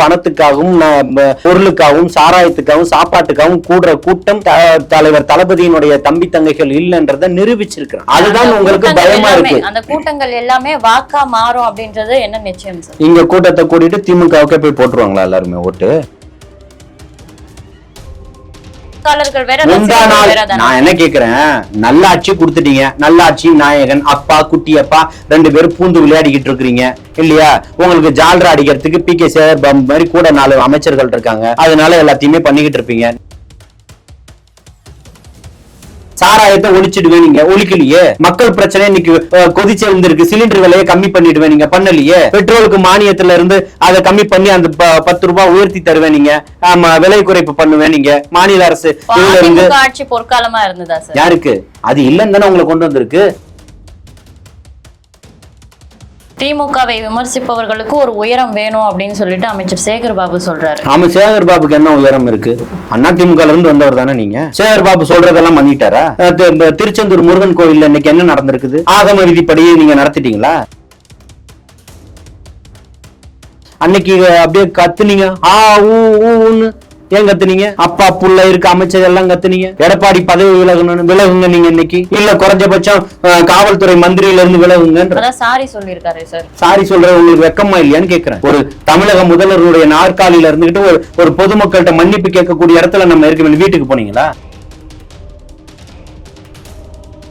பணத்துக்காகவும் பொருளுக்காகவும் சாராயத்துக்காகவும் சாப்பாட்டுக்காகவும் கூடுற கூட்டம் தலைவர் தளபதியினுடைய தம்பி தங்கைகள் இல்லைன்றத நிரூபிச்சிருக்கிறேன். அதுதான் உங்களுக்கு பயமா இருக்கு. அந்த கூட்டங்கள் எல்லாமே வாக்கா மாறும் அப்படின்றது என்ன நிச்சயம் சார்? இங்க கூட்டத்தை கூட்டிட்டு திமுகவுக்கே போய் போட்டுருவாங்களா எல்லாருமே ஓட்டு? நான் என்ன கேக்குறேன், நல்ல ஆட்சி கொடுத்துட்டீங்க, நல்ல ஆட்சி நாயகன் அப்பா குட்டி அப்பா 2 பேரும் பூந்து விளையாடிக்கிட்டு இருக்கிறீங்க இல்லையா? உங்களுக்கு ஜால்ரா அடிக்கிறதுக்கு பி.கே. சேகர் பாபு மாதிரி கூட 4 அமைச்சர்கள் இருக்காங்க, அதனால எல்லாத்தையுமே பண்ணிக்கிட்டு இருப்பீங்க. சாராயத்தை ஒழிச்சிடுவேன், நீங்க ஒழிக்கலையே. மக்கள் பிரச்சனை இன்னைக்கு கொதிச்சு வந்திருக்கு, சிலிண்டர் விலையை கம்மி பண்ணிடுவேன், நீங்க பண்ணலையே. பெட்ரோலுக்கு மானியத்துல இருந்து அதை கம்மி பண்ணி அந்த 10 ரூபாய் உயர்த்தி தருவேன், நீங்க விலை குறைப்பு பண்ணுவேன், நீங்க மாநில அரசு. ஆட்சி பொற்காலமா இருந்ததா சார்? யாருக்கு அது இல்லன்னு தானே உங்களை கொண்டு வந்திருக்கு. திமுகவை விமர்சிப்பவர்களுக்கு ஒரு உயரம் வேணும் அப்படின்னு சொல்லிட்டு அமைச்சர் சேகர் பாபு சொல்றாரு. ஆமா, சேகர் பாபுக்கு என்ன உயரம் இருக்கு? அண்ணா திமுக இருந்து வந்தவர் தானே நீங்க. சேகர் பாபு சொல்றதெல்லாம் பண்ணிட்டாரா? திருச்செந்தூர் முருகன் கோயில்ல இன்னைக்கு என்ன நடந்திருக்குது? ஆகம விதிப்படி நீங்க நடத்திட்டீங்களா? அன்னைக்கு அப்படியே கத்துனீங்க, ஏன் கத்துனீங்க? அப்பா புள்ள இருக்க அமைச்சர் எல்லாம் கத்துனீங்க. எடப்பாடி பதவி விலகுங்க நீங்க இன்னைக்கு, இல்ல குறைஞ்சபட்சம் காவல்துறை மந்திரியில இருந்து விலகுங்க. சாரி சொல்லிருக்காரு சார். சாரி சொல்றது உங்களுக்கு வெக்கமா இல்லையான்னு கேக்குறேன். ஒரு தமிழக முதல்வருடைய நாற்காலியில இருந்துகிட்டு ஒரு பொதுமக்கள்கிட்ட மன்னிப்பு கேட்கக்கூடிய இடத்துல நம்ம இருக்க வேண்டிய வீட்டுக்கு போனீங்களா?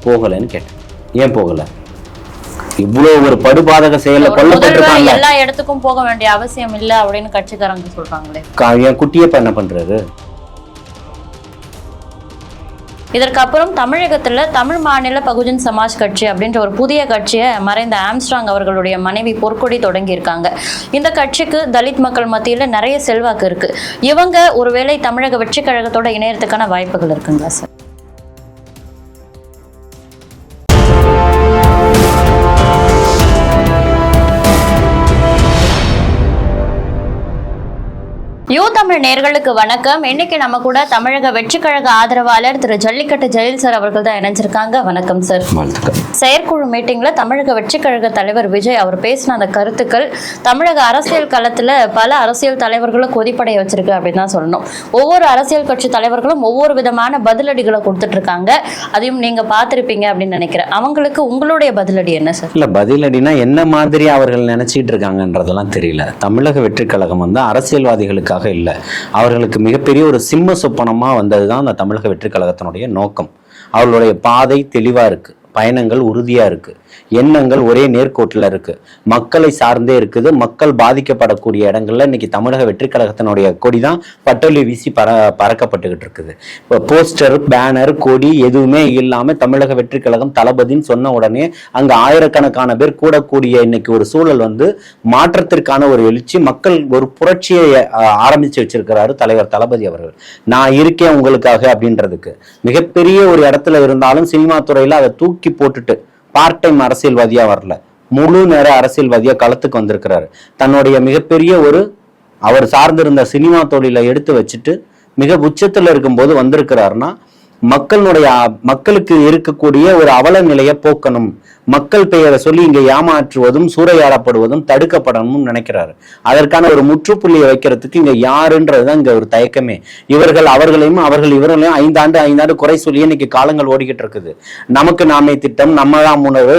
போகலன்னு கேட்டேன். ஏன் போகல? இவ்வளவு ஒரு படுபாதக செயல கொல்லப்பட்டிருக்காங்க. எல்லா இடத்துக்கும் போக வேண்டிய அவசியம் இல்ல அப்படின்னு கட்சிக்காரங்க சொல்றாங்களே. என் குட்டியப்ப என்ன பண்றாரு? இதற்கு அப்புறம் தமிழகத்துல தமிழ் மாநில பகுஜன் சமாஜ் கட்சி அப்படின்ற ஒரு புதிய கட்சியை மறைந்த ஆம்ஸ்ட்ராங் அவர்களுடைய மனைவி பொற்கொடி தொடங்கி இருக்காங்க. இந்த கட்சிக்கு தலித் மக்கள் மத்தியில நிறைய செல்வாக்கு இருக்கு. இவங்க ஒருவேளை தமிழக வெற்றி கழகத்தோட இணையறதுக்கான வாய்ப்புகள் இருக்குங்களா சார்? தமிழ் நேயர்களுக்கு வணக்கம். இன்னைக்கு நம்ம கூட தமிழக வெற்றி கழக ஆதரவாளர் திரு ஜல்லிக்கட்டு ஜெயல் சார் அவர்கள் தான் இணைஞ்சிருக்காங்க. வணக்கம் சார். செயற்குழு மீட்டிங்ல தமிழக வெற்றி கழக தலைவர் விஜய் அவர் பேசின அந்த கருத்துக்கள் தமிழக அரசியல் களத்துல பல அரசியல் தலைவர்களும் கொதிப்படைய வச்சிருக்கு அப்படின்னு தான் சொல்லணும். ஒவ்வொரு அரசியல் கட்சி தலைவர்களும் ஒவ்வொரு விதமான பதிலடிகளை கொடுத்துட்டு இருக்காங்க. அதையும் நீங்க பார்த்திருப்பீங்க அப்படின்னு நினைக்கிறேன். அவங்களுக்கு உங்களுடைய பதிலடி என்ன சார்? இல்ல, பதிலடினா என்ன மாதிரி அவர்கள் நினைச்சிட்டு இருக்காங்கன்றதெல்லாம் தெரியல. தமிழக வெற்றி கழகம் வந்து அரசியல்வாதிகளுக்காக இல்ல, அவர்களுக்கு மிகப்பெரிய ஒரு சிம்ம சொப்பனமா வந்ததுதான் அந்த தமிழக வெற்றி கழகத்தினுடைய நோக்கம். அவர்களுடைய பாதை தெளிவா இருக்கு, பயணங்கள் உறுதியா இருக்கு, எண்ணங்கள் ஒரே நேர்கோட்டில் இருக்கு, மக்களை சார்ந்தே இருக்குது. மக்கள் பாதிக்கப்படக்கூடிய இடங்கள்ல இன்னைக்கு தமிழக வெற்றி கழகத்தினுடைய கொடி தான் பட்டொலி வீசி பறக்கப்பட்டுக்கிட்டு இருக்குது. இப்போ போஸ்டர் பேனர் கொடி எதுவுமே இல்லாம தமிழக வெற்றி கழகம் தளபதின்னு சொன்ன உடனே அங்க ஆயிரக்கணக்கான பேர் கூடக்கூடிய இன்னைக்கு ஒரு சூழல் வந்து மாற்றத்திற்கான ஒரு எழுச்சி, மக்கள் ஒரு புரட்சியை ஆரம்பிச்சு வச்சிருக்கிறாரு தலைவர் தளபதி அவர்கள். நான் இருக்கேன் உங்களுக்காக அப்படின்றதுக்கு மிகப்பெரிய ஒரு இடத்துல இருந்தாலும் சினிமா துறையில அதை தூக்கி போட்டுட்டு பார்ட் டைம் அரசியல்வாதியா வரல, முழு நேர அரசியல்வாதியா களத்துக்கு வந்திருக்கிறாரு. தன்னுடைய மிகப்பெரிய ஒரு அவர் சார்ந்திருந்த சினிமா தொழிலை எடுத்து வச்சுட்டு மிக உச்சத்துல இருக்கும்போது வந்திருக்கிறாருன்னா மக்களுக்கு இருக்கக்கூடிய ஒரு அவல நிலையை போக்கணும், மக்கள் பெயரை சொல்லி இங்க ஏமாற்றுவதும் சூறையாடப்படுவதும் தடுக்கப்படணும்னு நினைக்கிறாரு. அதற்கான ஒரு முற்றுப்புள்ளியை வைக்கிறதுக்கு இங்க யாருன்றதுதான் இங்க ஒரு தயக்கமே. அவர்களையும் இவர்களையும் 5 ஆண்டு குறை சொல்லி இன்னைக்கு காலங்கள் ஓடிக்கிட்டு இருக்குது. நமக்கு நாமே திட்டம், நம்மதான் உணர்வு,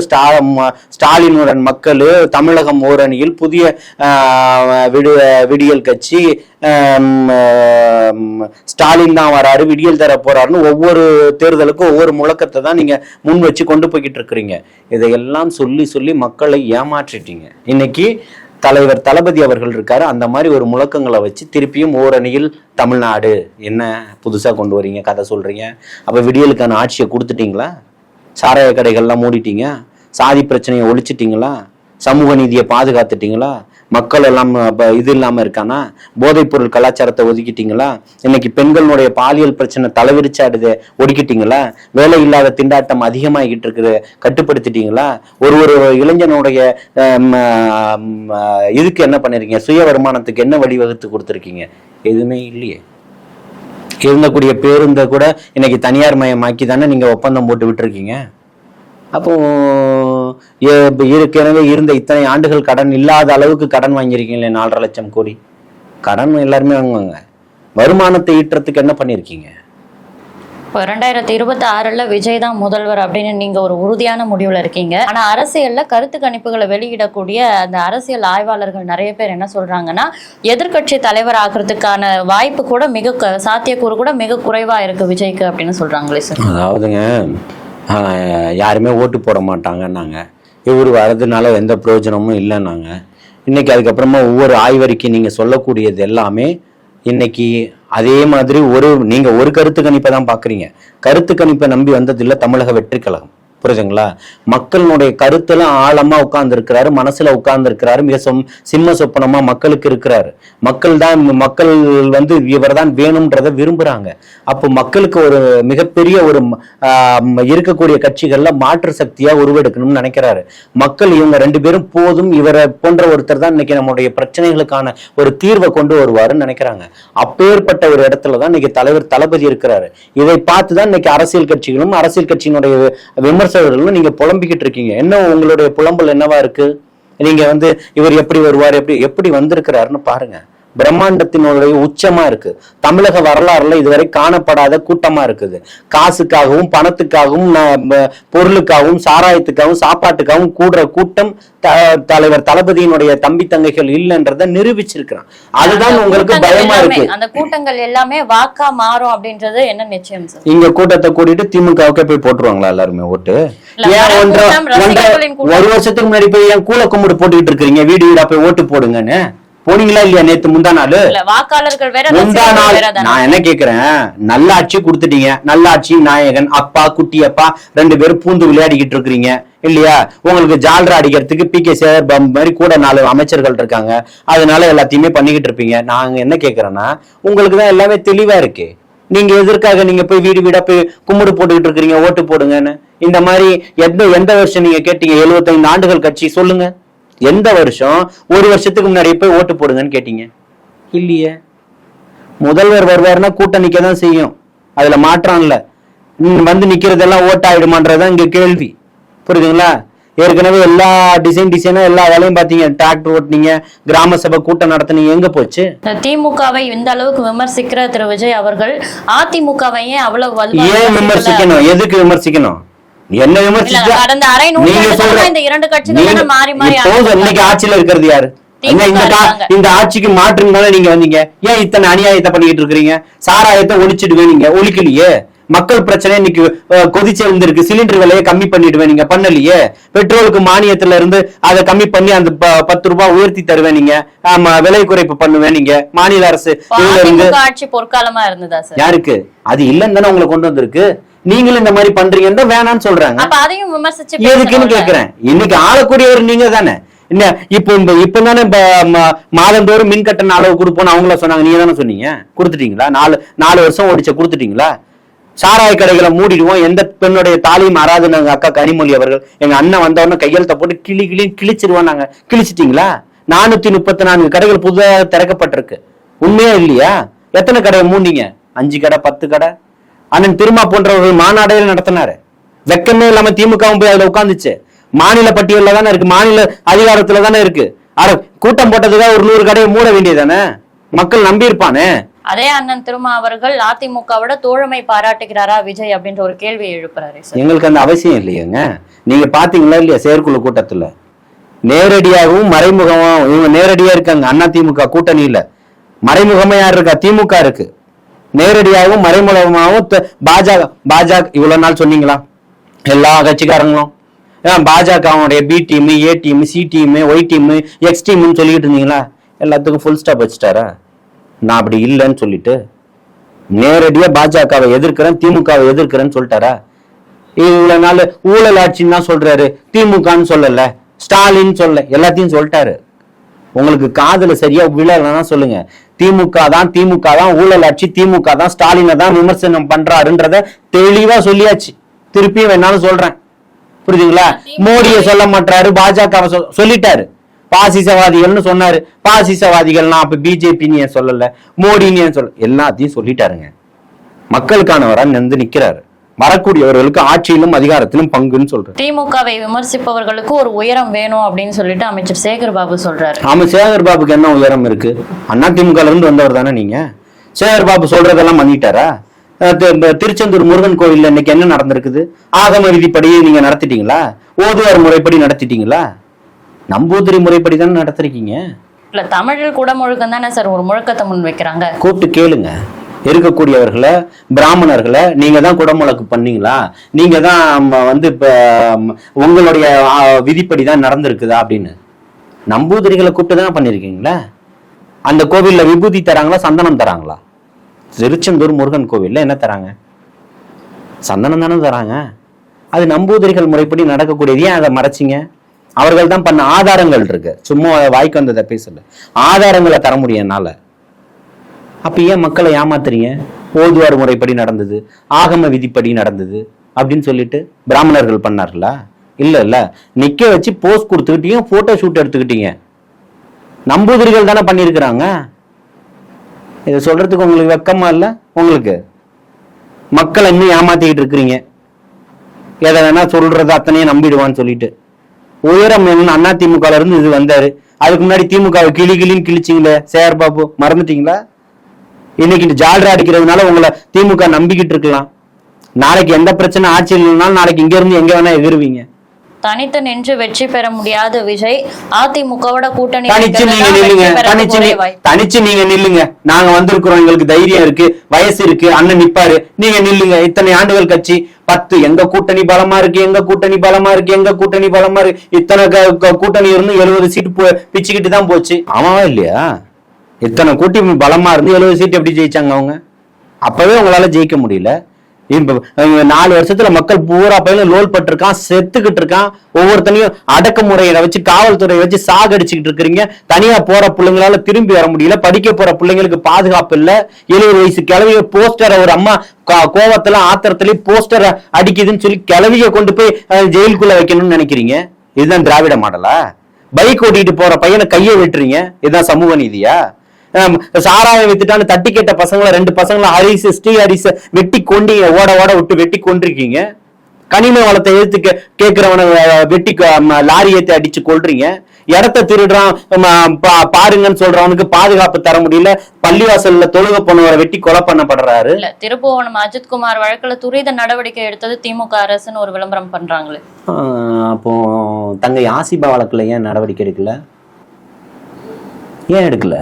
ஸ்டாலினுடன் மக்கள், தமிழகம் ஓரணியில் புதிய விடியல் கட்சி, ஸ்டாலின் தான் வராரு, விடியல் தர போறாருன்னு ஒவ்வொரு தேர்தலுக்கும் ஒவ்வொரு முழக்கத்தை தான் நீங்க முன் வச்சு கொண்டு போய்கிட்டு இருக்கிறீங்க. இதையெல்லாம் சொல்லி சொல்லி மக்களை ஏமாற்றிட்டீங்க. இன்னைக்கு தலைவர் தளபதி அவர்கள் இருக்காரு, அந்த மாதிரி ஒரு முழக்கங்களை வச்சு திருப்பியும் ஓரணியில் தமிழ்நாடு என்ன புதுசா கொண்டு வரீங்க, கதை சொல்றீங்க. அப்ப விடியலுக்கான ஆட்சியை கொடுத்துட்டீங்களா? சாராய கடைகள்லாம் மூடிட்டீங்க, சாதி பிரச்சனையை ஒழிச்சிட்டீங்களா, சமூக நீதியை பாதுகாத்துட்டீங்களா, மக்கள் எல்லாம் இது இல்லாம இருக்கானா, போதைப் பொருள் கலாச்சாரத்தை ஒதுக்கிட்டீங்களா, இன்னைக்கு பெண்களுடைய பாலியல் பிரச்சனை தலைவிரிச்சாடுது ஒடுக்கிட்டீங்களா, வேலை இல்லாத திண்டாட்டம் அதிகமாகிட்டு இருக்குது கட்டுப்படுத்திட்டீங்களா, ஒரு இளைஞனுடைய இதுக்கு என்ன பண்ணிருக்கீங்க, சுய வருமானத்துக்கு என்ன வழிவகுத்து கொடுத்துருக்கீங்க? எதுவுமே இல்லையே. இருந்தக்கூடிய பேருந்தை கூட இன்னைக்கு தனியார் மயமாக்கி தானே நீங்க ஒப்பந்தம் போட்டு விட்டுருக்கீங்க. அப்போ ஏற்கனவே இருந்த இத்தனை ஆண்டுகள் கடன் இல்லாத அளவுக்கு கடன் வாங்கியிருக்கீங்களே 4.5 லட்சம் கோடி. கடன் எல்லாருமே வாங்குவாங்க. வருமானத்தை ஈட்டுறதுக்கு என்ன பண்ணிருக்கீங்க? இப்போ 2026 விஜய் தான் முதல்வர் அப்படின்னு நீங்க ஒரு உறுதியான முடிவுல இருக்கீங்க. ஆனா அரசியல்ல கருத்து கணிப்புகளை வெளியிடக்கூடிய அந்த அரசியல் ஆய்வாளர்கள் நிறைய பேர் என்ன சொல்றாங்கன்னா, எதிர்க்கட்சி தலைவர் ஆகிறதுக்கான வாய்ப்பு கூட சாத்தியக்கூறு கூட மிக குறைவா இருக்கு விஜய்க்கு அப்படின்னு சொல்றாங்களே சார். அதாவதுங்க, யாருமே ஓட்டு போட மாட்டாங்கன்னாங்க. இவர் வரதுனால எந்த பிரயோஜனமும் இல்லைன்னாங்க. இன்னைக்கு அதுக்கப்புறமா ஒவ்வொரு ஆய்வறிக்கை நீங்க சொல்லக்கூடியது எல்லாமே இன்னைக்கு அதே மாதிரி நீங்க ஒரு கருத்து கணிப்பை தான் பாக்குறீங்க. கருத்து கணிப்பை நம்பி வந்தது இல்ல தமிழக வெற்றி கழகம். புரியுதுங்களா? மக்களுடைய கருத்துல ஆழமா உட்கார்ந்து இருக்கிறாரு, மனசுல உட்கார்ந்து இருக்கிறாரு, மிக சிம்ம சொப்பனமா மக்களுக்கு இருக்கிறாரு. மக்கள் இவர் தான் வேணும்ன்றத விரும்புறாங்க. அப்போ மக்களுக்கு ஒரு மிகப்பெரிய ஒரு இருக்கக்கூடிய கட்சிகள்ல மாற்று சக்தியா உருவெடுக்கணும்னு நினைக்கிறாரு. மக்கள் இவங்க 2 பேரும் போதும், இவரை போன்ற ஒருத்தர் தான் இன்னைக்கு நம்முடைய பிரச்சனைகளுக்கான ஒரு தீர்வை கொண்டு வருவாருன்னு நினைக்கிறாங்க. அப்பேற்பட்ட ஒரு இடத்துலதான் இன்னைக்கு தலைவர் தளபதி இருக்கிறாரு. இதை பார்த்துதான் இன்னைக்கு அரசியல் கட்சிகளும் அரசியல் கட்சியினுடைய விமர்சகர்களும் நீங்க புலம்பிக்கிட்டு இருக்கீங்க. என்ன உங்களுடைய புலம்பல் என்னவா இருக்கு? நீங்க இவர் எப்படி வருவார், எப்படி வந்திருக்கிறாருன்னு பாருங்க. பிரம்மாண்டத்தினுடைய உச்சமா இருக்கு. தமிழக வரலாறுல இதுவரை காணப்படாத கூட்டமா இருக்குது. காசுக்காகவும் பணத்துக்காகவும் பொருளுக்காகவும் சாராயத்துக்காகவும் சாப்பாட்டுக்காகவும் கூடுற கூட்டம் தலைவர் தளபதியினுடைய தம்பி தங்கைகள் இல்லைன்றத நிரூபிச்சிருக்கிறான். அதுதான் உங்களுக்கு பயமா இருக்கு. அந்த கூட்டங்கள் எல்லாமே வாக்கா மாறும் அப்படின்றது என்ன நிச்சயம் சார்? இங்க கூட்டத்தை கூட்டிட்டு திமுகவுக்கே போய் போட்டுருவாங்களா எல்லாருமே ஓட்டு? ஏன் ஒரு வருஷத்துக்கு முன்னாடி போய் ஏன் கூல கும்பிடு போட்டுக்கிட்டு இருக்கீங்க? வீடு வீடா போய் ஓட்டு போடுங்கன்னு போனீங்களா இல்லையா? நேத்து முந்தா நாள் நான் என்ன கேக்குறேன், நல்லாட்சி கொடுத்துட்டீங்க. நல்லாட்சி நாயகன் அப்பா குட்டி அப்பா 2 பேரும் பூந்து விளையாடிக்கிட்டு இருக்கிறீங்க இல்லையா? உங்களுக்கு ஜால்ரா அடிக்கிறதுக்கு PK சேகர் மாதிரி கூட 4 அமைச்சர்கள் இருக்காங்க. அதனால எல்லாத்தையுமே பண்ணிக்கிட்டு இருப்பீங்க. நாங்க என்ன கேக்குறேன்னா, உங்களுக்கு தான் எல்லாமே தெளிவா இருக்கு. நீங்க எதற்காக நீங்க போய் வீடு வீடா போய் கும்பிடு போட்டுக்கிட்டு இருக்கிறீங்க ஓட்டு போடுங்கன்னு? இந்த மாதிரி எந்த வருஷம் நீங்க கேட்டீங்க? 75 ஆண்டுகள் கட்சி சொல்லுங்க. எந்த வருஷம் ஒரு வருஷத்துக்கு முன்னாடி போய் ஓட்டு போடுங்கன்னு கேட்டீங்க? இல்லையே. முதல்வர் வருவாருன்னா கூட்டம் நிக்கதான் செய்யும், அதுல மாற்றம் இல்ல. நிக்கிறதெல்லாம் ஓட்டாயிடுமான்றதான் இங்க கேள்வி. புரியுதுங்களா? ஏற்கனவே எல்லா டிசைனா எல்லா வேலையும் பாத்தீங்க. டிராக்டர் ஓட்டுனீங்க, கிராம சபை கூட்டம் நடத்தினீங்க, எங்க போச்சு? திமுகவை இந்த அளவுக்கு விமர்சிக்கிற திரு விஜய் அவர்கள் அதிமுகவை அவ்வளவு ஏன் விமர்சிக்கணும்? எதுக்கு விமர்சிக்கணும்? என்ன விமர்சிச்சா? இன்னைக்கு ஆட்சியில இருக்கிறது யாரு? இந்த ஆட்சிக்கு மாற்றுனால நீங்க வந்தீங்க. ஏன் இத்தனை அநியாயத்தை பண்ணிட்டு இருக்கீங்க? சாராயத்தை ஒழிச்சிடுவேன், நீங்க ஒழிக்கலையே. மக்கள் பிரச்சனை இன்னைக்கு கொதிச்சிருக்கு. சிலிண்டர் விலையை கம்மி பண்ணிடுவேன், நீங்க பண்ணலையே. பெட்ரோலுக்கு மானியத்துல இருந்து அதை கம்மி பண்ணி அந்த 10 ரூபாய் உயர்த்தி தருவேன், நீங்க விலை குறைப்பு பண்ணுவேன். நீங்க மாநில அரசு ஆட்சி பொற்காலமா இருந்ததா சார்? யாருக்கு அது இல்லன்னு தானே உங்களை கொண்டு வந்திருக்கு. நீங்களும் இந்த மாதிரி பண்றீங்கன்னு வேணான்னு சொல்றாங்க. எதுக்குன்னு கேக்குறேன். இன்னைக்கு ஆளக்கூடியவர் நீங்க தானே. என்ன இப்ப தானே மாதந்தோறும் மின் கட்டண அளவு கொடுப்போம்னு அவங்கள சொன்னாங்க. நீங்க தானே சொன்னீங்க. கொடுத்துட்டீங்களா? 4 வருஷம் ஓடிச்ச கொடுத்துட்டீங்களா? சாராய கடைகளை மூடிடுவோம், எந்த பெண்ணுடைய தாலியும் மாறாதுன்னு எங்க அக்கா கனிமொழி அவர்கள் எங்க அண்ணன் வந்தவொடனே கையெழுத்த போட்டு கிழிச்சிருவோம். நாங்க கிழிச்சிட்டீங்களா? 434 கடைகள் புதுதாக திறக்கப்பட்டிருக்கு. உண்மையா இல்லையா? எத்தனை கடை மூடிங்க? 5 கடை 10 கடை. அண்ணன் திருமா போன்றவர்கள் மாநாடையில நடத்தினாரு. வெக்கமே இல்லாம திமுகவும் போய் அதுல உட்கார்ந்துச்சு. மாநில பட்டியல்ல தானே இருக்கு, மாநில அதிகாரத்துல தானே இருக்கு. கூட்டம் போட்டதுக்காக ஒரு 100 கடையை மூட வேண்டியதானே? மக்கள் நம்பி இருப்பானே. அதே அண்ணன் திருமா அவர்கள் அதிமுகவோட தோழமை பாராட்டுகிறாரா விஜய் அப்படின்ற ஒரு கேள்வியை எழுப்புறாரு. எங்களுக்கு அந்த அவசியம் இல்லையங்க. நீங்க பாத்தீங்களா இல்லையா? செயற்குழு கூட்டத்துல நேரடியாகவும் மறைமுகமாகவும் இவங்க நேரடியா இருக்காங்க. அதிமுக கூட்டணியில மறைமுகமா யார் இருக்கா? திமுக இருக்கு. நேரடியாகவும் மறைமுகமாகவும் பாஜக இவ்வளவு நாள் சொன்னீங்களா? எல்லா கட்சிக்காரங்களும் பாஜகவுடைய B team, A team, C team, Y team, X டீம்னு சொல்லிட்டு இருந்தீங்களா? எல்லாத்துக்கும் ஃபுல் ஸ்டாப் வச்சுட்டாரா? நான் அப்படி இல்லைன்னு சொல்லிட்டு நேரடியா பாஜகவை எதிர்க்கிறேன், திமுகவை எதிர்க்கிறேன்னு சொல்லிட்டாரா? இவ்வளவு நாள் ஊழல் ஆட்சின்னு தான் சொல்றாரு. திமுகன்னு சொல்லல, ஸ்டாலின் சொல்ல, எல்லாத்தையும் சொல்லிட்டாரு. உங்களுக்கு காதுல சரியா விழலன்னா சொல்லுங்க. திமுக தான் ஊழல் ஆட்சி, திமுக தான் ஸ்டாலினை தான் விமர்சனம் பண்றாருன்றத தெளிவா சொல்லியாச்சு. திருப்பியும் வேணாலும் சொல்றேன். புரியுதுங்களா? மோடிய சொல்ல மாட்டாரு, பாஜக சொல்லிட்டாரு. பாசிசவாதிகள்னு சொன்னாரு. பாசிசவாதிகள்னா அப்ப பிஜேபின்னு ஏன் சொல்லல, மோடின்னு ஏன் சொல்ல, எல்லாத்தையும் சொல்லிட்டாருங்க. மக்களுக்கானவரா நிக்கிறாரு. வரக்கூடியவர்களுக்கு ஆட்சியிலும் அதிகாரத்திலும் பங்குன்னு சொல்றேன். திமுகவை விமர்சிப்பவர்களுக்கு ஒரு உயரம் வேணும் அப்படின்னு சொல்லிட்டு அமைச்சர் சேகர் பாபு சொல்றாரு. ஆமா, சேகர் பாபுக்கு என்ன உயரம் இருக்கு? அதிமுக இருந்து வந்தவர் தானே நீங்க. சேகர் பாபு சொல்றதெல்லாம் பண்ணிட்டாரா? திருச்செந்தூர் முருகன் கோவில்ல இன்னைக்கு என்ன நடந்திருக்குது? ஆகம விதிப்படி நீங்க நடத்திட்டீங்களா? ஓதுவார் முறைப்படி நடத்திட்டீங்களா? நம்பூதிரி முறைப்படி தானே நடத்திருக்கீங்க. இல்ல, தமிழில் குடமுழுக்கம் தானே சார் ஒரு முழக்கத்தை முன் வைக்கிறாங்க. கூப்பிட்டு கேளுங்க, இருக்கக்கூடியவர்களை, பிராமணர்களை, நீங்க தான் குடமுழக்கு பண்ணீங்களா? நீங்க தான் இப்ப உங்களுடைய விதிப்படி தான் நடந்திருக்குதா அப்படின்னு நம்பூதிரிகளை கூப்பிட்டு தானே பண்ணிருக்கீங்களா? அந்த கோவில்ல விபூதி தராங்களா, சந்தனம் தராங்களா? திருச்செந்தூர் முருகன் கோவில்ல என்ன தராங்க? சந்தனம் தானே தராங்க. அது நம்பூதிரிகள் முறைப்படி நடக்கக்கூடியது. ஏன் அதை மறைச்சிங்க? அவர்கள் தான் பண்ண ஆதாரங்கள் இருக்கு. சும்மா வாய்க்கு வந்ததை பேசல, ஆதாரங்களை தர முடியும் என்னால. அப்ப ஏன் மக்களை ஏமாத்துறீங்க? ஓதுவார் முறைப்படி நடந்தது, ஆகம விதிப்படி நடந்தது அப்படின்னு சொல்லிட்டு பிராமணர்கள் பண்ணார்களா? இல்ல, நிக்க வச்சு போஸ்ட் கொடுத்துக்கிட்டீங்க, போட்டோ ஷூட் எடுத்துக்கிட்டீங்க. நம்பூதிரிகள் தானே பண்ணிருக்கிறாங்க. இதை சொல்றதுக்கு உங்களுக்கு வெக்கமா இல்ல? உங்களுக்கு மக்களை இன்னும் ஏமாத்திக்கிட்டு இருக்கிறீங்க. எதை வேணா சொல்றது அத்தனையும் நம்பிடுவான்னு சொல்லிட்டு. உயரம் அண்ணா திமுக இருந்து இது வந்தாரு. அதுக்கு முன்னாடி திமுக கிளின்னு கிழிச்சிங்களே சேகர் பாபு, மறந்துட்டீங்களா? இன்னைக்கு ஜால்ரா அடிக்கிறதுனால உங்களை திமுக நம்பிக்கிட்டு இருக்கலாம். நாளைக்கு எந்த பிரச்சனை ஆட்சியில் இல்லைனாலும் நாளைக்கு இங்க இருந்து எங்க வேணா எதிர்வீங்க. தனித்து நின்று வெற்றி பெற முடியாத விஜய் அதிமுகவோட கூட்டணி தனிச்சு நீங்க நில்லுங்க. நாங்க வந்திருக்கிறோம், எங்களுக்கு தைரியம் இருக்கு, வயசு இருக்கு, அண்ணன் நிப்பாரு, நீங்க நில்லுங்க. இத்தனை ஆண்டுகள் கட்சி 10 எங்க கூட்டணி பலமா இருக்கு, எங்க கூட்டணி பலமா இருக்கு, எங்க கூட்டணி பலமா இருக்கு. இத்தனை கூட்டணி இருந்து 70 சீட்டு பிச்சுக்கிட்டு தான் போச்சு. ஆமாவா இல்லையா? இத்தனை கூட்டணி பலமா இருந்து 70 சீட் எப்படி ஜெயிச்சாங்க அவங்க? அப்பவே உங்களால ஜெயிக்க முடியல. 4 வருஷத்துல மக்கள் பூரா பையன் லோல் பட்டிருக்கான், செத்துக்கிட்டு இருக்கான். ஒவ்வொருத்தனையும் அடக்குமுறையை வச்சு, காவல்துறையை வச்சு சாகடிச்சுக்கிட்டு இருக்கிறீங்க. தனியா போற பிள்ளைங்களால திரும்பி வர முடியல. படிக்க போற பிள்ளைங்களுக்கு பாதுகாப்பு இல்ல. 70 வயசு கிளவிய போஸ்டரை ஒரு அம்மா கோவத்துல ஆத்திரத்திலே போஸ்டர் அடிக்குதுன்னு சொல்லி கிளவிய கொண்டு போய் ஜெயிலுக்குள்ள வைக்கணும்னு நினைக்கிறீங்க. இதுதான் திராவிட மாடலா? பைக் ஓட்டிட்டு போற பையனை கையை வெட்டுறீங்க. இதுதான் சமூக நீதியா? சாராயம் வித்துட்டான்னு தட்டி கேட்ட பசங்களை 2 பசங்களை ஸ்ரீ ஹரிச வெட்டி கொண்டீங்க. ஓட விட்டு வெட்டி கொண்டிருக்கீங்க. கனிம வளத்தை எழுத்து கேட்கிறவனை வெட்டி லாரி ஏத்தி அடிச்சு கொள்றீங்க. இடத்த திருடுறான் பாருங்கன்னு சொல்றவனுக்கு பாதுகாப்பு தர முடியல. பள்ளிவாசல்ல தொழுகை பண்ணுவரை வெட்டி கொலை பண்ணப்படுறாரு. திருப்புவனம் அஜித்குமார் வழக்குல துரித நடவடிக்கை எடுத்தது திமுக அரசுன்னு ஒரு விளம்பரம் பண்றாங்களே. அப்போ தங்கை ஆசிபா வழக்குல ஏன் நடவடிக்கை எடுக்கல? ஏன் எடுக்கல?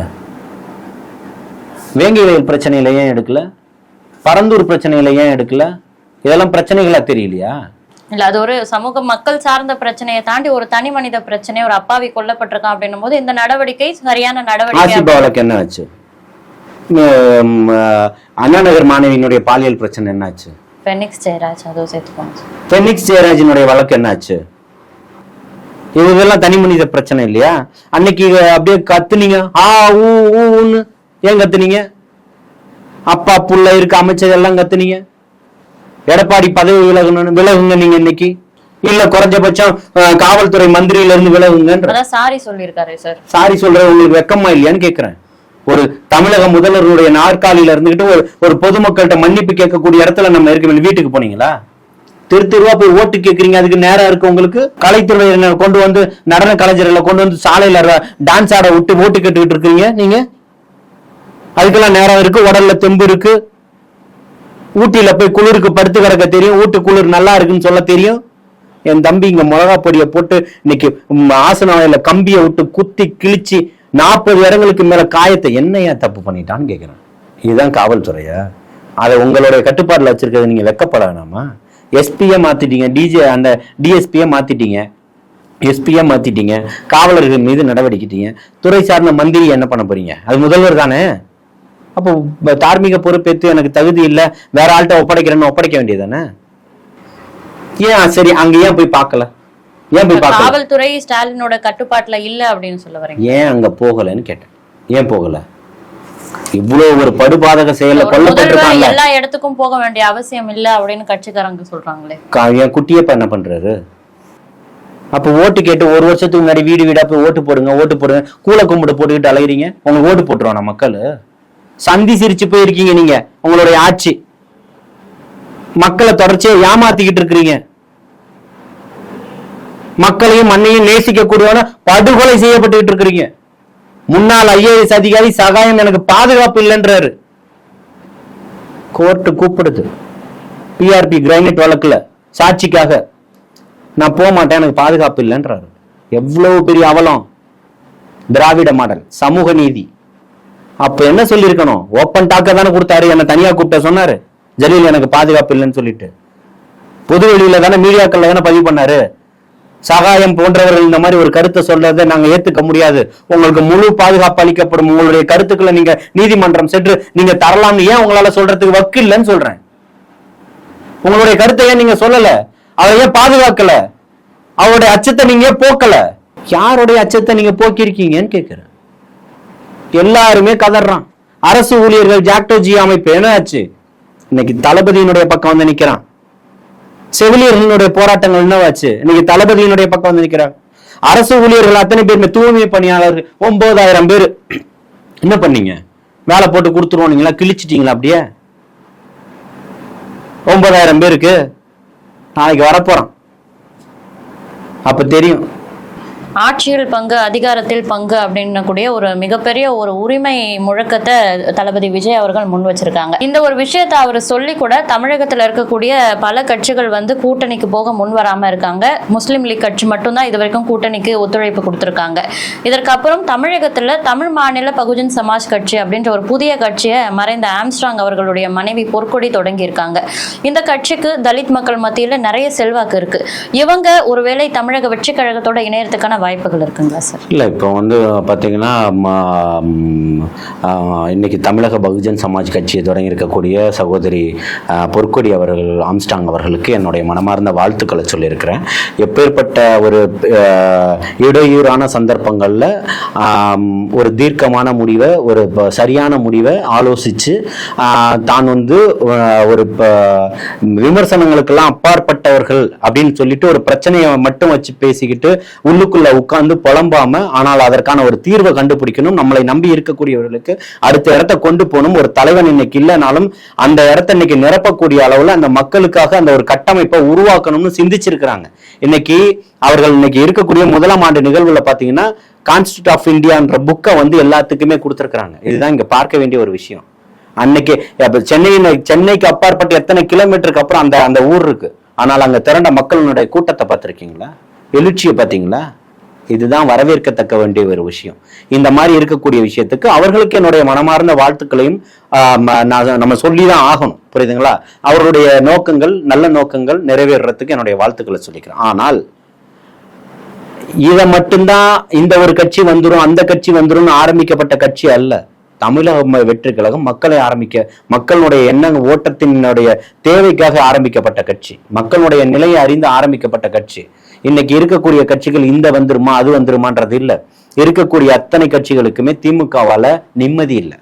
வேங்கை வயல் பிரச்சனையில ஏன் எடுக்கல? பரந்தூர் பிரச்சனையில ஏன் எடுக்கல? இதெல்லாம் பிரச்சனைகளா தெரியலையா? இல்ல, அது ஒரு சமூக மக்கள் சார்ந்த பிரச்சனையை தாண்டி ஒரு தனி மனித பிரச்சனை. ஒரு அப்பாவி கொல்லப்பட்டிருக்கான் அப்படின்னும் போது இந்த நடவடிக்கை சரியான நடவடிக்கை. ஆசிபா வழக்கு என்ன ஆச்சு? அண்ணா நகர் மாணவியினுடைய பாலியல் பிரச்சனை என்னாச்சு? பெனிக்ஸ் ஜெயராஜ் அதுவும் சேர்த்து பெனிக்ஸ் ஜெயராஜினுடைய வழக்கு என்னாச்சு? இதெல்லாம் தனி மனித பிரச்சனை இல்லையா? அன்னைக்கு அப்படியே கத்துனீங்க, ஊன்னு. ஏன் கத்துனீங்க? அப்பா புள்ள இருக்கு அமைச்சர் எல்லாம் கத்துனீங்க. எடப்பாடி பதவி விலகுங்க நீங்க இன்னைக்கு. இல்ல குறைஞ்சபட்சம் காவல்துறை மந்திரியில இருந்து விலகுங்க. சாரி சொல்லிருக்காரு சார். சாரி சொல்ற உங்களுக்கு வெக்கமா இல்லையான்னு கேக்குறேன். ஒரு தமிழக முதல்வருடைய நாற்காலியில இருந்துகிட்டு ஒரு பொதுமக்கள்கிட்ட மன்னிப்பு கேட்கக்கூடிய இடத்துல நம்ம இருக்க. வீட்டுக்கு போனீங்களா? தெருவா போய் ஓட்டு கேட்கறீங்க. அதுக்கு நேரம் இருக்கு உங்களுக்கு? கலைத்துறையில கொண்டு வந்து நடன கலைஞர்களை கொண்டு வந்து சாலையில டான்ஸ் ஆட விட்டு ஓட்டு கேட்டுக்கிட்டு இருக்கீங்க நீங்க. அதுக்கெல்லாம் நேரம் இருக்கு, உடல்ல தெம்பு இருக்கு. ஊட்டியில போய் குளிருக்கு படுத்து கிடக்க தெரியும், ஊட்டு குளிர் நல்லா இருக்குன்னு சொல்ல தெரியும். என் தம்பி இங்க மிளகா பொடியை போட்டு இன்னைக்கு ஆசனாவையில கம்பியை விட்டு குத்தி கிழிச்சு 40 இடங்களுக்கு மேல காயத்தை என்னையா தப்பு பண்ணிட்டான்னு கேக்குறேன். இதுதான் காவல்துறையா? அதை உங்களுடைய கட்டுப்பாடுல வச்சிருக்கிறது நீங்க வெக்கப்பட வேணாமா? எஸ்பியை மாத்திட்டீங்க, அந்த டிஎஸ்பியை மாத்திட்டீங்க, எஸ்பியை மாத்திட்டீங்க, காவலர்கள் மீது நடவடிக்கைட்டீங்க. துறை சார்ந்த மந்திரி என்ன பண்ண போறீங்க? அது முதல்வர் தானே. அப்போ தார்மீக பொறுப்பேற்று எனக்கு தகுதி இல்லை, வேற ஆள்கிட்ட ஒப்படைக்கிறேன்னு ஒப்படைக்க வேண்டியதானே? ஏன் சரி அங்க ஏன் போய் பார்க்கல? ஏன் போய் பார்க்கல? காவல்துறை ஸ்டாலினோட கட்டுப்பாட்டுல இல்ல அப்படின்னு சொல்ல வரீங்க. ஏன் அங்க போகலன்னு கேட்டேன். ஏன் போகல? இவ்வளவு ஒரு படுபாதக செயல கொல்லப்பட்டிருக்காங்க. எல்லா இடத்துக்கும் போக வேண்டிய அவசியம் இல்ல அப்படின்னு கட்சிக்காரங்க சொல்றாங்களே. என் குட்டியப்ப என்ன பண்றாரு? அப்ப ஓட்டு கேட்டு 1 வருஷத்துக்கு முன்னாடி வீடு வீடா போய் ஓட்டு போடுங்க கூல கும்பிட்டு போட்டுக்கிட்டு அலைகிறீங்க. உங்களுக்கு ஓட்டு போட்டுருவானா மக்கள்? சந்தி சிரிச்சு போயிருக்கீங்க நீங்க. உங்களுடைய ஆட்சி மக்களை தொடர்ச்சியா ஏமாத்திக்கிட்டு இருக்கிறீங்க. மக்களையும் மண்ணையும் நேசிக்கக்கூடியவன படுகொலை செய்யப்பட்டு இருக்கிறீங்க. முன்னாள் IAS அதிகாரி சகாயம் எனக்கு பாதுகாப்பு இல்லைன்றாரு. கோர்ட்டு கூப்பிடுது PRP கிரைனைட் வழக்குல சாட்சிக்காக. நான் போக மாட்டேன், எனக்கு பாதுகாப்பு இல்லைன்றாரு. எவ்வளவு பெரிய அவலம். திராவிட மாடல் சமூக நீதி. அப்ப என்ன சொல்லியிருக்கணும்? ஓப்பன் டாக்க தானே கொடுத்தாரு. என்ன தனியா கூப்பிட்ட சொன்னாரு ஜலீல் எனக்கு பாதுகாப்பு இல்லைன்னு சொல்லிட்டு. பொது வெளியில தானே மீடியாக்கள்ல தானே பதிவு பண்ணாரு. சகாயம் போன்றவர்கள் இந்த மாதிரி ஒரு கருத்தை சொல்றதை நாங்க ஏத்துக்க முடியாது, உங்களுக்கு முழு பாதுகாப்பு அளிக்கப்படும், உங்களுடைய கருத்துக்களை நீங்க நீதிமன்றம் சென்று நீங்க தரலாம்னு ஏன் உங்களால சொல்றதுக்கு வக்கு இல்லைன்னு சொல்றேன். உங்களுடைய கருத்தை ஏன் நீங்க சொல்லல? அதை ஏன் பாதுகாக்கல? அவருடைய அச்சத்தை நீங்க போக்கல. யாருடைய அச்சத்தை நீங்க போக்கிருக்கீங்கன்னு கேட்கிறேன். எல்லாருமே கதறான். அரசு ஊழியர்கள் ஜாக்டோஜி அமைப்பு என்ன ஆச்சு? இன்னைக்கு தளபதியினுடைய பக்கம் வந்து நிக்கிறான். செவிலியர்களுடைய போராட்டங்கள் என்னவாச்சு? இன்னைக்கு தளபதியினுடைய பக்கம் வந்து நிக்கிறாங்க. அரசு ஊழியர்கள் அத்தனை பேருமே தூய்மை பணியாளர்கள் 9000 பேர் என்ன பண்ணீங்க? வேலை போட்டு கொடுத்துருவோம், நீங்களா கிழிச்சிட்டீங்களா? அப்படியே 9000 பேருக்கு நாளைக்கு வரப்போறான். அப்ப தெரியும். ஆட்சியில் பங்கு, அதிகாரத்தில் பங்கு அப்படின்னு கூடிய ஒரு மிகப்பெரிய ஒரு உரிமை முழக்கத்தை தளபதி விஜய் அவர்கள் முன் வச்சிருக்காங்க. இந்த ஒரு விஷயத்தை அவர் சொல்லி கூட தமிழகத்தில் இருக்கக்கூடிய பல கட்சிகள் வந்து கூட்டணிக்கு போக முன் வராம இருக்காங்க. முஸ்லீம் லீக் கட்சி மட்டும்தான் இது வரைக்கும் கூட்டணிக்கு ஒத்துழைப்பு கொடுத்திருக்காங்க. இதற்கப்புறம் தமிழகத்துல தமிழ் மாநில பகுஜன் சமாஜ் கட்சி அப்படின்ற ஒரு புதிய கட்சியை மறைந்த ஆம்ஸ்ட்ராங் அவர்களுடைய மனைவி பொற்கொடி தொடங்கி இருக்காங்க. இந்த கட்சிக்கு தலித் மக்கள் மத்தியில நிறைய செல்வாக்கு இருக்கு. இவங்க ஒருவேளை தமிழக வெற்றி கழகத்தோட இணையறதுக்கான வாய்ப்புகள் இருக்குங்களா சார்? இல்லை, இப்போ வந்து பார்த்தீங்கன்னா இன்னைக்கு தமிழக பகுஜன் சமாஜ் கட்சியை தொடங்கி இருக்கக்கூடிய சகோதரி பொற்கொடி அவர்கள், ஆம்ஸ்டாங் அவர்களுக்கு என்னுடைய மனமார்ந்த வாழ்த்துக்களை சொல்லியிருக்கிறேன். எப்பேற்பட்ட ஒரு இடையூறான சந்தர்ப்பங்களில் ஒரு தீர்க்கமான முடிவை, ஒரு சரியான முடிவை ஆலோசித்து தான் வந்து ஒரு விமர்சனங்களுக்கெல்லாம் அப்பாற்பட்டவர்கள் அப்படின்னு சொல்லிட்டு ஒரு பிரச்சனையை மட்டும் வச்சு பேசிக்கிட்டு உள்ளுக்குள்ள உட்கார்ந்து புலம்பாம, ஆனால் அதற்கான ஒரு தீர்வை கண்டுபிடிக்கணும், நம்மளை நம்பி இருக்கக்கூடியவர்களுக்கு அடுத்த இடத்தை கொண்டு போகணும். ஒரு தலைவன் இன்னைக்கு இல்லைனாலும் அந்த இடத்தை இன்னைக்கு நிரப்பக்கூடிய அளவுல அந்த மக்களுக்காக அந்த ஒரு கட்டமைப்பை உருவாக்கணும்னு சிந்திச்சிருக்கிறாங்க. இன்னைக்கு அவர்கள் இன்னைக்கு இருக்கக்கூடிய 1ஆம் ஆண்டு நிகழ்வுல பாத்தீங்கன்னா கான்ஸ்டியூட் ஆஃப் இந்தியான்ற புக்கை வந்து எல்லாத்துக்குமே கொடுத்திருக்கிறாங்க. இதுதான் இங்க பார்க்க வேண்டிய ஒரு விஷயம். அன்னைக்கு சென்னைக்கு அப்பாற்பட்டு எத்தனை கிலோமீட்டருக்கு அப்புறம் அந்த ஊர் இருக்கு, ஆனால் அங்க திரண்ட மக்களுடைய கூட்டத்தை பார்த்திருக்கீங்களா? எழுச்சியை பார்த்தீங்களா? இதுதான் வரவேற்கத்தக்க வேண்டிய ஒரு விஷயம். இந்த மாதிரி இருக்கக்கூடிய விஷயத்துக்கு அவர்களுக்கு என்னுடைய மனமார்ந்த வாழ்த்துக்களையும் நம்ம சொல்லிதான் ஆகணும். புரியுதுங்களா? அவர்களுடைய நோக்கங்கள், நல்ல நோக்கங்கள் நிறைவேறதுக்கு என்னுடைய வாழ்த்துக்களை சொல்லிக்கிறேன். ஆனால் இதை மட்டும்தான் இந்த ஒரு கட்சி வந்துடும், அந்த கட்சி வந்துடும் ஆரம்பிக்கப்பட்ட கட்சி அல்ல. தமிழக வெற்றி கழகம் மக்களுடைய எண்ண ஓட்டத்தினுடைய தேவைக்காக ஆரம்பிக்கப்பட்ட கட்சி, மக்களுடைய நிலையை அறிந்து ஆரம்பிக்கப்பட்ட கட்சி. இன்னைக்கு இருக்கக்கூடிய கட்சிகள் இந்த வந்துருமா அது வந்துருமான்றது இல்லை. இருக்கக்கூடிய அத்தனை கட்சிகளுக்குமே திமுகவால நிம்மதி இல்லை.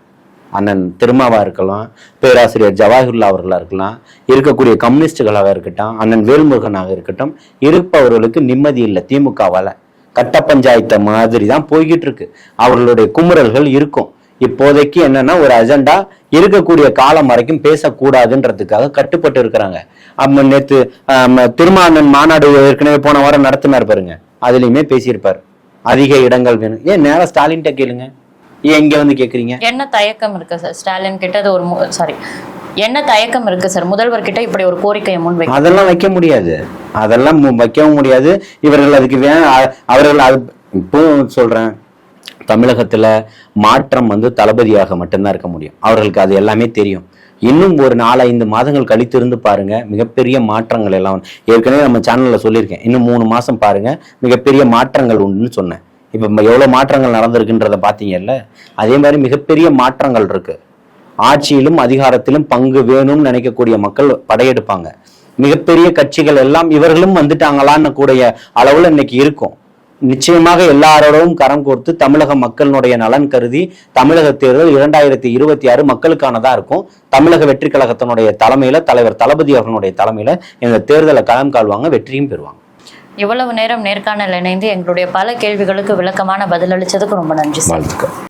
அண்ணன் திருமாவா இருக்கலாம், பேராசிரியர் ஜவாஹிர்லா அவர்களா இருக்கலாம், இருக்கக்கூடிய கம்யூனிஸ்டுகளாக இருக்கட்டும், அண்ணன் வேல்முருகனாக இருக்கட்டும், இருப்பவர்களுக்கு நிம்மதி இல்லை. திமுகவால கட்ட பஞ்சாயத்து மாதிரி தான் போய்கிட்டு இருக்கு. அவர்களுடைய குமுறல்கள் இருக்கும். இப்போதைக்கு என்னன்னா ஒரு அஜெண்டா இருக்கக்கூடிய காலம் வரைக்கும் பேசக்கூடாதுன்றதுக்காக கட்டுப்பட்டு இருக்கிறாங்க. நேற்று திருமாவளவன் மாநாடு ஏற்கனவே போன வாரம் நடத்தினார் பாருங்க, அதுலயுமே பேசியிருப்பார் அதிக இடங்கள் வேணும். ஏன் நேரம் ஸ்டாலின்கிட்ட கேளுங்க, ஏன் இங்க வந்து கேக்குறீங்க? என்ன தயக்கம் இருக்கு சார் ஸ்டாலின் கிட்ட? என்ன தயக்கம் இருக்கு சார் முதல்வர் கிட்ட இப்படி ஒரு கோரிக்கையை முன்வைக்க? அதெல்லாம் வைக்க முடியாது, அதெல்லாம் வைக்கவும் முடியாது. இவர்கள் அதுக்கு அவர்கள் இப்போ சொல்றேன், தமிழகத்துல மாற்றம் வந்து தளபதியாக மட்டும்தான் இருக்க முடியும். அவர்களுக்கு அது எல்லாமே தெரியும். இன்னும் ஒரு 4-5 மாதங்கள் கழித்து இருந்து பாருங்க, மிகப்பெரிய மாற்றங்கள் எல்லாம். ஏற்கனவே நம்ம சேனல்ல சொல்லியிருக்கேன், இன்னும் 3 மாசம் பாருங்க, மிகப்பெரிய மாற்றங்கள் உண்டுன்னு சொன்னேன். இப்ப எவ்வளவு மாற்றங்கள் நடந்திருக்குன்றத பாத்தீங்கல்ல, அதே மாதிரி மிகப்பெரிய மாற்றங்கள் இருக்கு. ஆட்சியிலும் அதிகாரத்திலும் பங்கு வேணும்னு நினைக்கக்கூடிய மக்கள் படையெடுப்பாங்க. மிகப்பெரிய கட்சிகள் எல்லாம் இவர்களும் வந்துட்டாங்களான்னு கூடிய அளவுல இன்னைக்கு இருக்கும். நிச்சயமாக எல்லாரோடும் கரம் கோர்த்து தமிழக மக்களுடைய நலன் கருதி தமிழக தேர்தல் 2026 மக்களுக்கானதா இருக்கும். தமிழக வெற்றி கழகத்தினுடைய தலைமையில தலைவர் தளபதி அவர்களுடைய தலைமையில இந்த தேர்தலை களம் கால்வாங்க, வெற்றியும் பெறுவாங்க. இவ்வளவு நேரம் நேர்காணல் இணைந்து எங்களுடைய பல கேள்விகளுக்கு விளக்கமான பதில் அளிச்சதுக்கு ரொம்ப நன்றி. வாழ்த்துக்கள்.